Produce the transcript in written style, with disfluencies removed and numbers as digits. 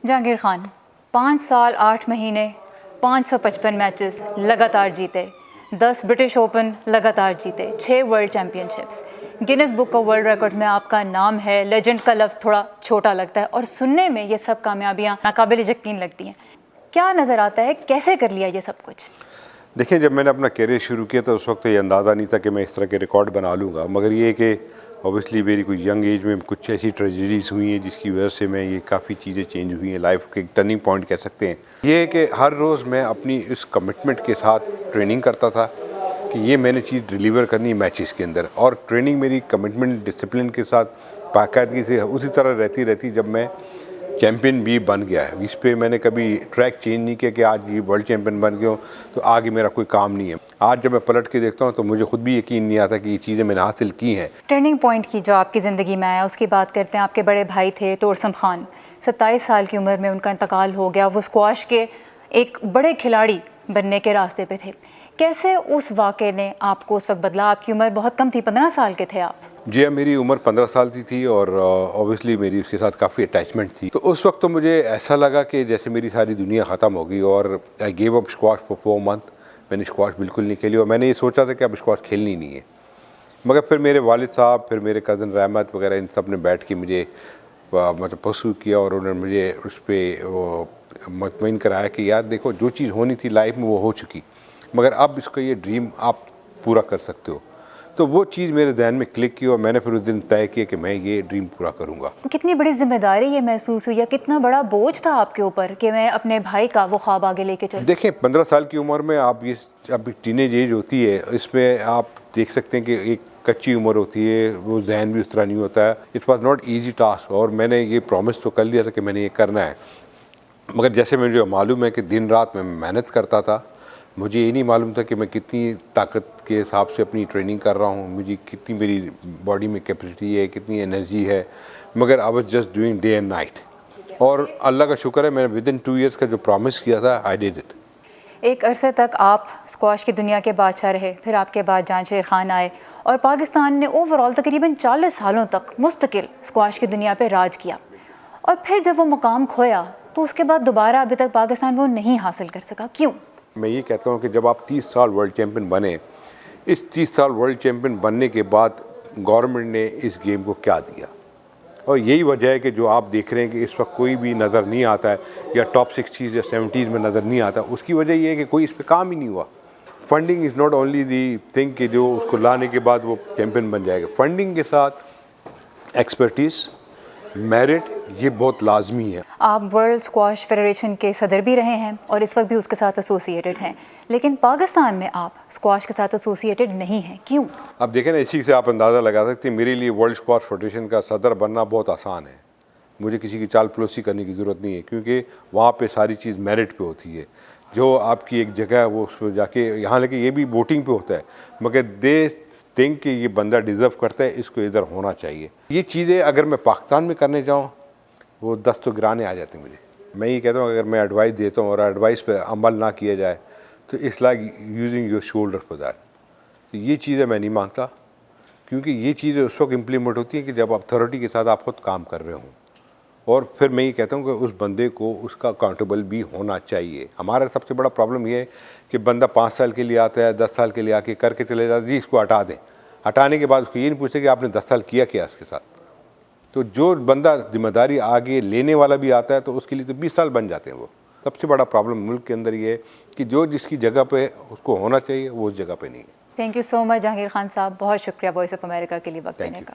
جہانگیر خان 5 سال 8 مہینے 555 میچز لگاتار جیتے، 10 برٹش اوپن لگاتار جیتے، 6 world champion ships, grains book of world records میں آپ کا نام ہے۔ لیجنڈ کا لفظ تھوڑا چھوٹا لگتا ہے اور سننے میں یہ سب کامیابیاں ناقابل یقین لگتی ہیں۔ کیا نظر آتا ہے کیسے کر لیا یہ سب کچھ؟ دیکھیں، جب میں نے اپنا کیریئر شروع کیا تو اس وقت یہ اندازہ نہیں تھا کہ میں اس طرح کے ریکارڈ بنا لوں گا، مگر یہ کہ اوبیسلی میری کوئی ینگ ایج میں کچھ ایسی ٹریجڈیز ہوئی ہیں جس کی وجہ سے میں یہ کافی چیزیں چینج ہوئی ہیں، لائف کے ایک ٹرننگ پوائنٹ کہہ سکتے ہیں۔ یہ ہے کہ ہر روز میں اپنی اس کمٹمنٹ کے ساتھ ٹریننگ کرتا تھا کہ یہ میں نے چیز ڈیلیور کرنی ہے میچز کے اندر، اور ٹریننگ میری کمٹمنٹ ڈسپلن کے ساتھ باقاعدگی سے اسی طرح رہتی جب میں چیمپئن بھی بن گیا ہے۔ اس پہ میں نے کبھی ٹریک چینج نہیں کیا کہ آج یہ ورلڈ چیمپئن بن گیا ہوں تو آگے میرا کوئی کام نہیں ہے۔ آج جب میں پلٹ کے دیکھتا ہوں تو مجھے خود بھی یقین نہیں آتا کہ یہ چیزیں میں نے حاصل کی ہیں۔ ٹرننگ پوائنٹ کی جو آپ کی زندگی میں آیا اس کی بات کرتے ہیں۔ آپ کے بڑے بھائی تھے توڑسم خان، 27 سال کی عمر میں ان کا انتقال ہو گیا۔ وہ اسکواش کے ایک بڑے کھلاڑی بننے کے راستے پہ تھے۔ کیسے اس واقعے نے آپ کو اس وقت بدلا؟ آپ کی عمر بہت کم تھی، 15 سال کے تھے آپ۔ جی ہاں، میری عمر 15 سال کی تھی اور اوبیسلی میری اس کے ساتھ کافی اٹیچمنٹ تھی۔ تو اس وقت تو مجھے ایسا لگا کہ جیسے میری ساری دنیا ختم ہو گئی، اور I gave up squash for 4 month. میں نے اسکواش بالکل نہیں کھیلی اور میں نے یہ سوچا تھا کہ اب اسکواش کھیلنی نہیں ہے، مگر پھر میرے والد صاحب، پھر میرے کزن رحمت وغیرہ، ان سب نے بیٹھ کے مجھے مطلب پرسو کیا اور انہوں نے مجھے اس پہ مطمئن کرایا کہ یار دیکھو، جو چیز ہونی تھی لائف میں وہ ہو چکی، مگر اب اس کا یہ ڈریم آپ پورا کر سکتے ہو۔ تو وہ چیز میرے ذہن میں کلک کی اور میں نے پھر اس دن طے کیا کہ میں یہ ڈریم پورا کروں گا۔ کتنی بڑی ذمہ داری یہ محسوس ہوئی یا کتنا بڑا بوجھ تھا آپ کے اوپر کہ میں اپنے بھائی کا وہ خواب آگے لے کے چلوں؟ دیکھیں، 15 سال کی عمر میں آپ یہ اب ٹین ایج ایج ہوتی ہے، اس میں آپ دیکھ سکتے ہیں کہ ایک کچی عمر ہوتی ہے، وہ ذہن بھی اس طرح نہیں ہوتا ہے۔ It was not easy task, اور میں نے یہ پرومس تو کر لیا تھا کہ میں نے یہ کرنا ہے، مگر جیسے مجھے معلوم ہے کہ دن رات میں محنت کرتا تھا۔ مجھے یہ نہیں معلوم تھا کہ میں کتنی طاقت کے حساب سے اپنی ٹریننگ کر رہا ہوں، مجھے کتنی میری باڈی میں کیپیسٹی ہے، کتنی انرجی ہے، مگر I was just doing day and night. اور اللہ کا شکر ہے، میں نے ود ان 2 ایئرس کا جو پرومس کیا تھا آئی ڈیڈ اٹ۔ ایک عرصے تک آپ اسکواش کی دنیا کے بادشاہ رہے، پھر آپ کے بعد جہانگیر خان آئے اور پاکستان نے اوور آل تقریباً 40 سالوں تک مستقل اسکواش کی دنیا پہ راج کیا، اور پھر جب وہ مقام کھویا تو اس کے بعد دوبارہ ابھی تک پاکستان وہ نہیں حاصل کر سکا۔ کیوں؟ میں یہ کہتا ہوں کہ جب آپ 30 سال ورلڈ چیمپئن بنے، اس 30 سال ورلڈ چیمپئن بننے کے بعد گورنمنٹ نے اس گیم کو کیا دیا، اور یہی وجہ ہے کہ جو آپ دیکھ رہے ہیں کہ اس وقت کوئی بھی نظر نہیں آتا ہے یا ٹاپ 60s یا 70s میں نظر نہیں آتا، اس کی وجہ یہ ہے کہ کوئی اس پہ کام ہی نہیں ہوا۔ Funding is not only the thing کہ جو اس کو لانے کے بعد وہ چیمپئن بن جائے گا، فنڈنگ کے ساتھ ایکسپرٹیز، میرٹ، یہ بہت لازمی ہے۔ آپ ورلڈ اسکواش فیڈریشن کے صدر بھی رہے ہیں اور اس وقت بھی اس کے ساتھ ایسوسیٹڈ ہیں، لیکن پاکستان میں آپ اسکواش کے ساتھ ایسوسیٹڈ نہیں ہیں، کیوں؟ اب دیکھیں نا، اسی سے آپ اندازہ لگا سکتے ہیں، میرے لیے ورلڈ اسکواش فیڈریشن کا صدر بننا بہت آسان ہے۔ مجھے کسی کی چال پلوسی کرنے کی ضرورت نہیں ہے، کیونکہ وہاں پہ ساری چیز میرٹ پہ ہوتی ہے۔ جو آپ کی ایک جگہ ہے وہ اس پہ جا کے، یہاں لے کے یہ بھی ووٹنگ پہ ہوتا ہے، مگر دے تھنک کہ یہ بندہ ڈیزرو کرتا ہے، اس کو ادھر ہونا چاہیے۔ یہ چیزیں اگر میں پاکستان میں کرنے جاؤں وہ دست و گرانے آ جاتے ہیں مجھے۔ میں یہ کہتا ہوں اگر میں ایڈوائس دیتا ہوں اور ایڈوائس پہ عمل نہ کیا جائے تو it's like using your shoulder for that. تو یہ چیزیں میں نہیں مانتا، کیونکہ یہ چیزیں اس وقت امپلیمنٹ ہوتی ہیں کہ جب اتھارٹی کے ساتھ آپ خود کام کر رہے ہوں، اور پھر میں یہ کہتا ہوں کہ اس بندے کو اس کا اکاؤنٹیبل بھی ہونا چاہیے۔ ہمارا سب سے بڑا پرابلم یہ ہے کہ بندہ 5 سال کے لیے آتا ہے، 10 سال کے لیے آ کے کر کے چلے جاتا ہے، جی اس کو ہٹا دیں، ہٹانے کے بعد اس کو یہ نہیں پوچھتے کہ آپ نے 10 سال کیا اس کے ساتھ۔ تو جو بندہ ذمہ داری آگے لینے والا بھی آتا ہے تو اس کے لیے تو 20 سال بن جاتے ہیں۔ وہ سب سے بڑا پرابلم ملک کے اندر یہ ہے کہ جو جس کی جگہ پہ اس کو ہونا چاہیے وہ اس جگہ پہ نہیں ہے۔ تھینک یو سو مچ جہانگیر خان صاحب، بہت شکریہ وائس آف امریکہ کے لیے وقت دینے کا۔